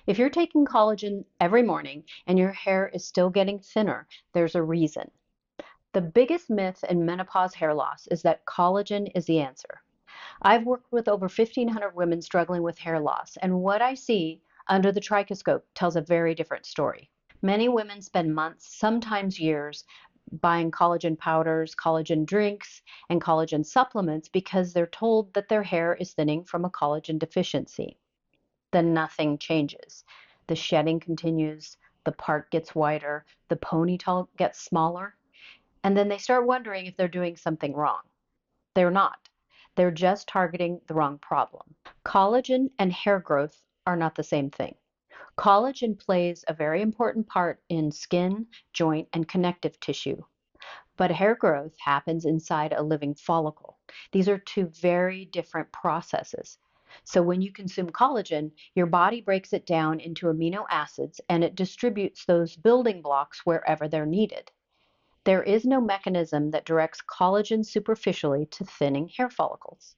If you're taking collagen every morning and your hair is still getting thinner, there's a reason. The biggest myth in menopause hair loss is that collagen is the answer. I've worked with over 1,500 women struggling with hair loss, and what I see under the trichoscope tells a very different story. Many women spend months, sometimes years, buying collagen powders, collagen drinks, and collagen supplements because they're told that their hair is thinning from a collagen deficiency. Then nothing changes. The shedding continues, the part gets wider, the ponytail gets smaller, and then they start wondering if they're doing something wrong. They're not. They're just targeting the wrong problem. Collagen and hair growth are not the same thing. Collagen plays a very important part in skin, joint, and connective tissue, but hair growth happens inside a living follicle. These are two very different processes. So when you consume collagen, your body breaks it down into amino acids and it distributes those building blocks wherever they're needed. There is no mechanism that directs collagen superficially to thinning hair follicles.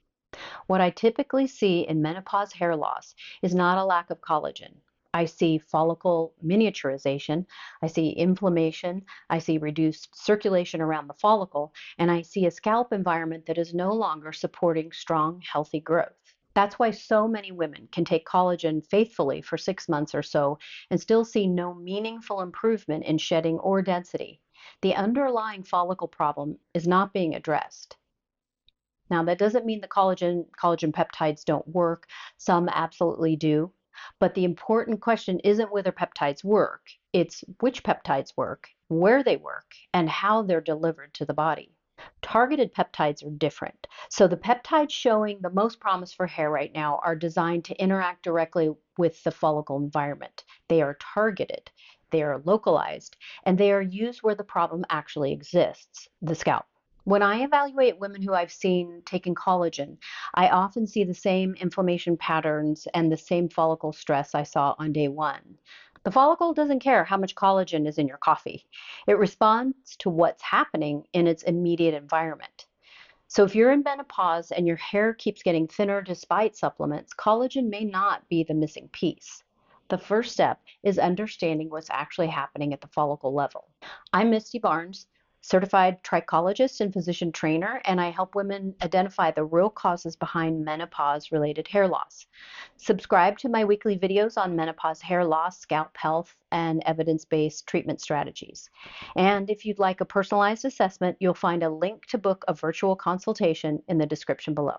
What I typically see in menopause hair loss is not a lack of collagen. I see follicle miniaturization, I see inflammation, I see reduced circulation around the follicle, and I see a scalp environment that is no longer supporting strong, healthy growth. That's why so many women can take collagen faithfully for 6 months or so and still see no meaningful improvement in shedding or density. The underlying follicle problem is not being addressed. Now, that doesn't mean the collagen peptides don't work. Some absolutely do. But the important question isn't whether peptides work, it's which peptides work, where they work, and how they're delivered to the body. Targeted peptides are different. So the peptides showing the most promise for hair right now are designed to interact directly with the follicle environment. They are targeted, they are localized, and they are used where the problem actually exists, the scalp. When I evaluate women who I've seen taking collagen, I often see the same inflammation patterns and the same follicle stress I saw on day one. The follicle doesn't care how much collagen is in your coffee. It responds to what's happening in its immediate environment. So if you're in menopause and your hair keeps getting thinner despite supplements, collagen may not be the missing piece. The first step is understanding what's actually happening at the follicle level. I'm Misty Barnes, certified trichologist and physician trainer, and I help women identify the real causes behind menopause-related hair loss. Subscribe to my weekly videos on menopause hair loss, scalp health, and evidence-based treatment strategies. And if you'd like a personalized assessment, you'll find a link to book a virtual consultation in the description below.